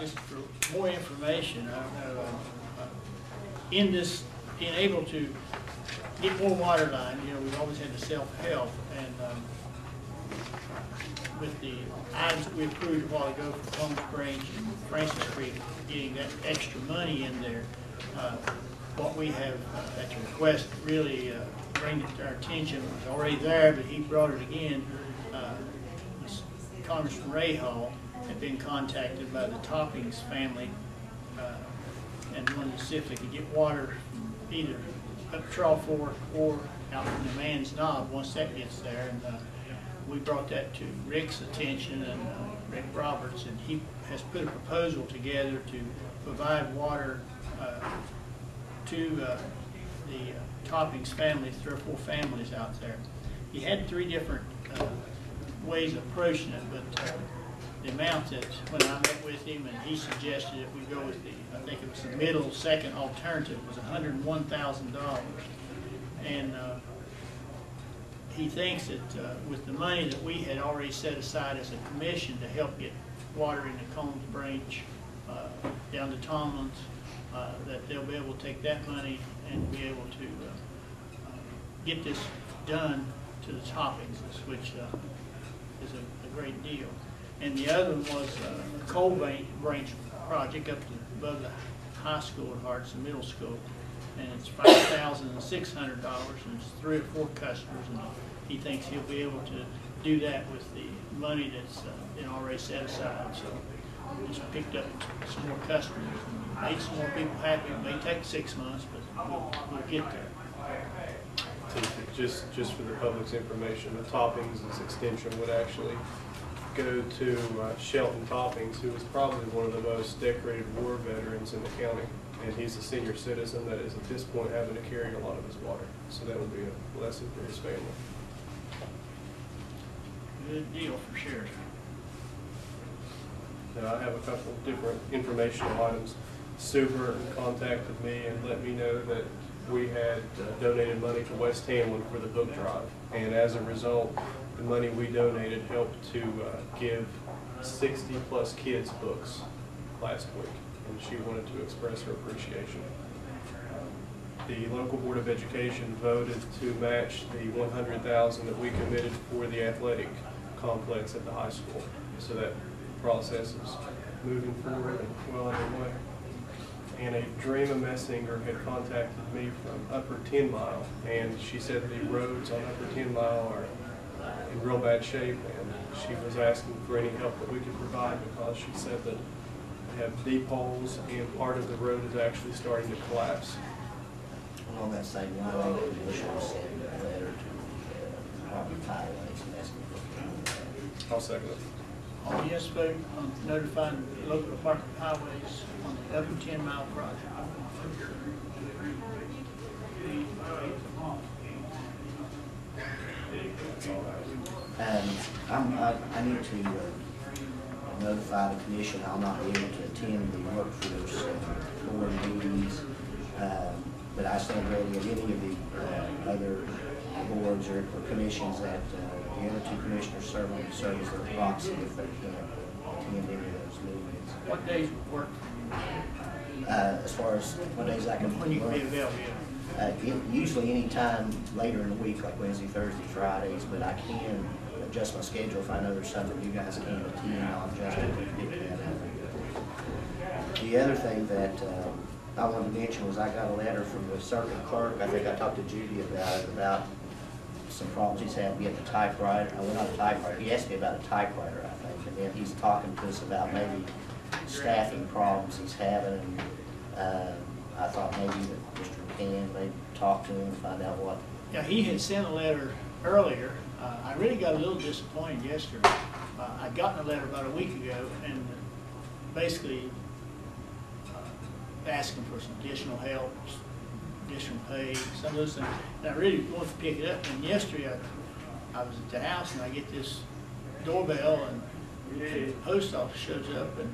just for more information, I don't know, in this, being able to get more water line, you know, we've always had the self-help, and with the items that we approved a while ago for Palm Springs and Francis Creek, getting that extra money in there, what we have at your request really bring it to our attention was already there, but he brought it again. Congressman Ray Hall had been contacted by the Toppings family and wanted to see if they could get water either up Trawl Fork or out from the Man's Knob once that gets there. And we brought that to Rick's attention, and Rick Roberts, and he has put a proposal together to provide water to the Toppings family, 3 or 4 families out there. He had 3 different ways of approaching it, but the amount that when I met with him and he suggested that we go with the, I think it was the middle second alternative, was $101,000, and he thinks that with the money that we had already set aside as a commission to help get water in the Combs Branch down to Tomlins, that they'll be able to take that money and be able to get this done to the Toppings, which is a great deal. And the other one was a coal branch project up to above the high school at Hartson Middle School, and it's $5,600, and it's 3 or 4 customers, and he thinks he'll be able to do that with the money that's been already set aside. So we just picked up some more customers and made some more people happy. It may take 6 months, but we'll get there. Just for the public's information, the Toppings' extension would actually go to Shelton Toppings, who is probably one of the most decorated war veterans in the county, and he's a senior citizen that is at this point having to carry a lot of his water. So that would be a blessing for his family. Good deal for sure. Now, I have a couple of different informational items. Super contacted me and let me know that we had donated money to West Hamlin for the book drive, and as a result, the money we donated helped to give 60+ kids books last week, and she wanted to express her appreciation. The local Board of Education voted to match the $100,000 that we committed for the athletic complex at the high school, so that process is moving forward and well underway. And a Dreama Messinger had contacted me from Upper 10 Mile, and she said the roads on Upper 10 Mile are in real bad shape, and she was asking for any help that we could provide, because she said that they have deep holes and part of the road is actually starting to collapse. On that same line, I think we should send a letter to the Department of Highways and asking for. I'll second it. All yes vote on notifying the local Department of Highways on the Upper 10 Mile project. I need to notify the commission I'll not be able to attend the workforce board meetings, but I stand ready at any of the other boards or commissions that the other 2 commissioners serve as their proxy if they can't attend any of those meetings. What days would work? As far as what days I can When you can be available? usually any time later in the week, like Wednesday, Thursday, Fridays, but I can adjust my schedule if I know there's something you guys can't attend. I'll adjust it to get that. The other thing that I wanted to mention was I got a letter from the circuit clerk. I think I talked to Judy about it, about some problems he's had getting a typewriter. Well, not a typewriter. He asked me about a typewriter, I think, and then he's talking to us about maybe staffing problems he's having. I thought maybe that Mr. McCann maybe talk to him and find out what. Yeah, he had sent a letter earlier. I really got a little disappointed yesterday. I'd gotten a letter about a week ago, and basically asking for some additional help, additional pay, some of those things. And I really wanted to pick it up. And yesterday I was at the house and I get this doorbell, and the post office shows up, and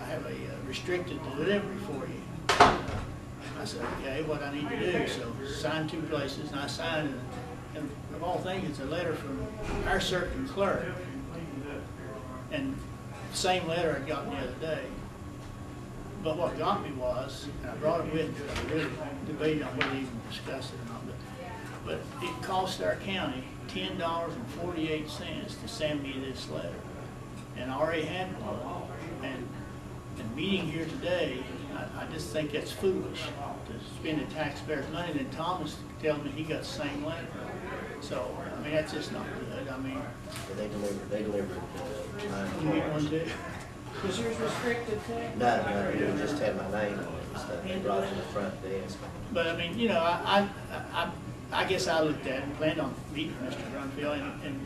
I have a restricted delivery for you. I said, okay, what I need to do. So sign 2 places, and I signed it. And of all things, it's a letter from our certain clerk. And same letter I got the other day. But what got me was, and I brought it with me, I really debated on whether to even discuss it or not, but it cost our county $10.48 to send me this letter. And I already had one. And meeting here today, I just think that's foolish to spend the taxpayers' money. And then Thomas tells me he got the same letter. So, I mean, that's just not good. I mean, They delivered you get one mine. too? Was yours restricted too? No, it just had my name on it and stuff. They brought it to the front desk. But I mean, you know, I guess I looked at it and planned on meeting Mr. Grunfeld and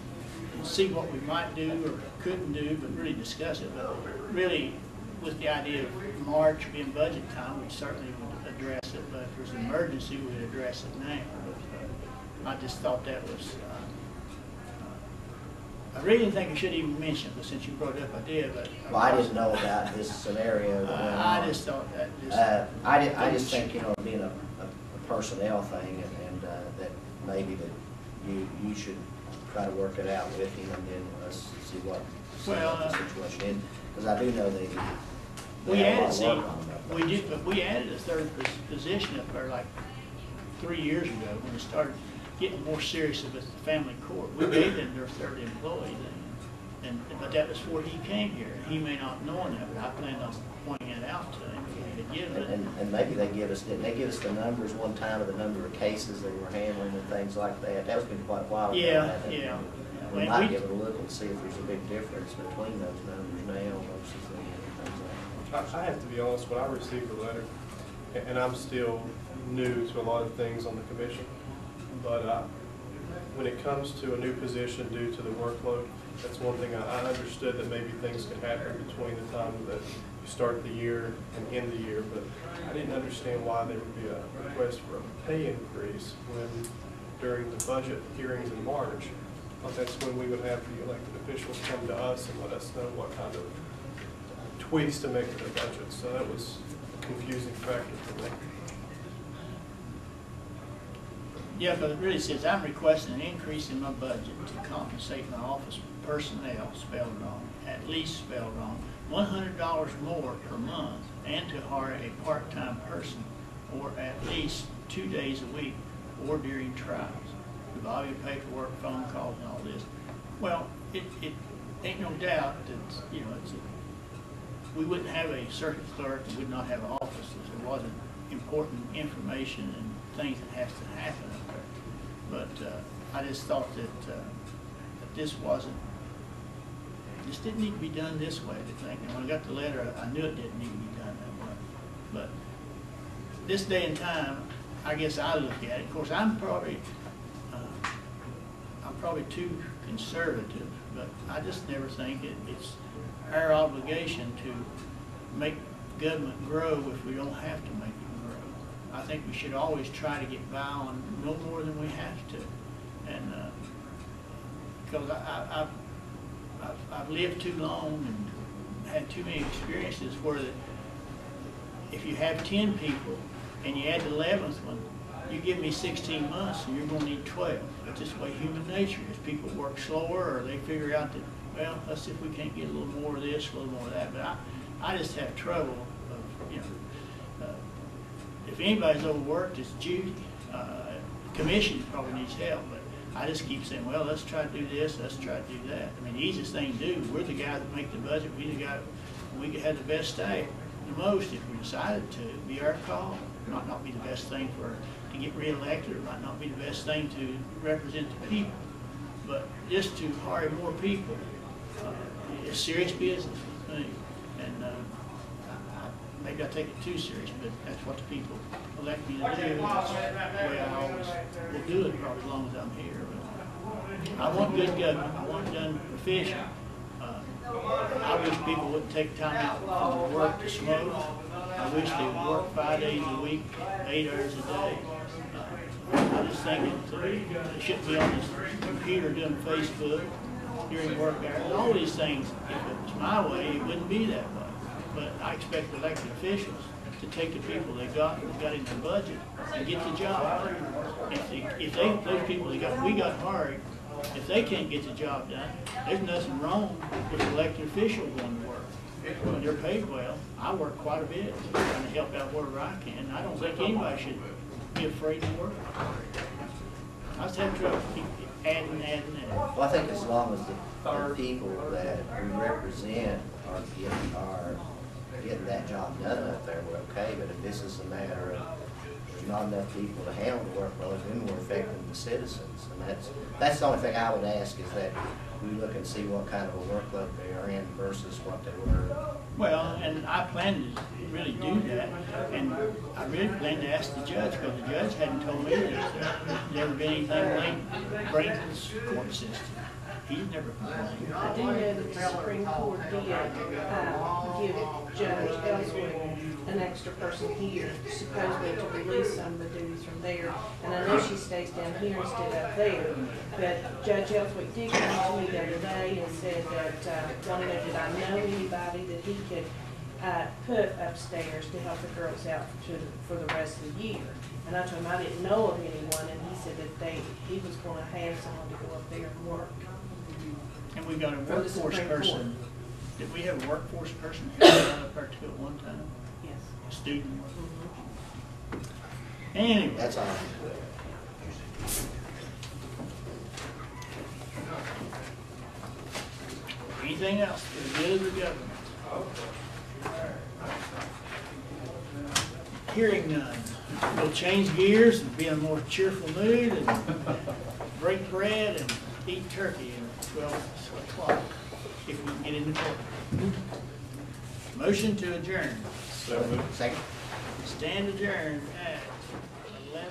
see what we might do or couldn't do, but really discuss it. But really, with the idea of March being budget time, we certainly would address it. But if there's an emergency, we'd address it now. But I just thought that was. I really didn't think I should even mention it, but since you brought it up, I did. But Well, I didn't know about this scenario. I just thought that. I just think, you know, being a personnel thing and that maybe that you should try to work it out with him and then let's see what the situation is. Because I do know they We have a lot added, of see, work on that. we did, but we added a third position up there like 3 years ago when it started getting more serious with the family court. We gave them their third employee then, but that was before he came here. He may not know that, but I planned on pointing it out to him. And maybe didn't they give us the numbers one time of the number of cases they were handling and things like that? That was been quite a while ago. Yeah. We And might give it a look and see if there's a big difference between those numbers now versus then and things like that. I have to be honest, when I received the letter, and I'm still new to a lot of things on the commission, but when it comes to a new position due to the workload, that's one thing I understood that maybe things could happen between the time that you start the year and end the year, but I didn't understand why there would be a request for a pay increase when during the budget hearings in March. I thought that's when we would have the elected officials come to us and let us know what kind of tweaks to make to the budget. So that was a confusing factor for me. Yeah, but it really says I'm requesting an increase in my budget to compensate my office personnel, spelled wrong, at least spelled wrong, $100 more per month, and to hire a part-time person, or at least 2 days a week, or during trials. The volume of paperwork, phone calls, and all this. Well, it ain't no doubt that, you know, we wouldn't have a circuit clerk, we would not have an office if there wasn't important information and things that has to happen up there. But I just thought that this didn't need to be done this way, I think. And when I got the letter, I knew it didn't need to be done that way. But this day and time, I guess I look at it. Of course, I'm probably too conservative, but I just never think it's our obligation to make government grow if we don't have to make it grow. I think we should always try to get by on no more than we have to. And because I've lived too long and had too many experiences where if you have 10 people and you add the 11th one, you give me 16 months and you're going to need 12. That's just the way human nature is. People work slower or they figure out that, well, let's see if we can't get a little more of this, a little more of that. But I just have trouble of, you know, if anybody's overworked, it's Judy. Commission probably needs help, but I just keep saying, well, let's try to do this, let's try to do that. I mean, the easiest thing to do, we're the guys that make the budget, we could have the best staff, the most if we decided to. It'd be our call. It might not be the best thing to get reelected, it might not be the best thing to represent the people, but just to hire more people is serious business with me. And maybe I take it too serious, but that's what the people elect me to do. That's the way I always will do it probably as long as I'm here. But I want good government. I want it done efficient. I wish people wouldn't take time out from work to smoke. I wish they would work 5 days a week, 8 hours a day. I just think they shouldn't be on this computer doing Facebook during work hours. All these things, if it was my way, it wouldn't be that way. But I expect elected officials to take the people they got in their budget and get the job. If those people we got hired if they can't get the job done, there's nothing wrong with elected officials going to work. When they're paid well, I work quite a bit, trying to help out wherever I can. I don't think anybody should be afraid to work. I just have trouble keep adding. Well, I think as long as the people that we represent are getting that job done up there, we're okay. But if this is a matter of there's not enough people to handle the workload, then we're affecting the citizens. And that's the only thing I would ask, is that we look and see what kind of a workload they are in versus what they were. Well, and I plan to really do that, and I really plan to ask the judge, because the judge hadn't told me that there's never been anything like Braden's court system. He's never complained. I do know that the Supreme Court did give Judge Ellsworth an extra person here, supposedly to release some of the duties from there. And I know she stays down here instead of there. But Judge Ellsworth did come to me the other day and said that, wanted to know, did I know anybody that he could put upstairs to help the girls out for the rest of the year. And I told him I didn't know of anyone, and he said that he was going to have someone to go up there and work. And we got a For the workforce Supreme person. Did we have a workforce person help out up there too at one time? Yes. A student? Anyway. That's all. Anything else for the good of the government? Hearing none. We'll change gears and be in a more cheerful mood and break bread and eat turkey at 12 o'clock if we can get in the court. Motion to adjourn. So moved. Second. Stand adjourned at 11.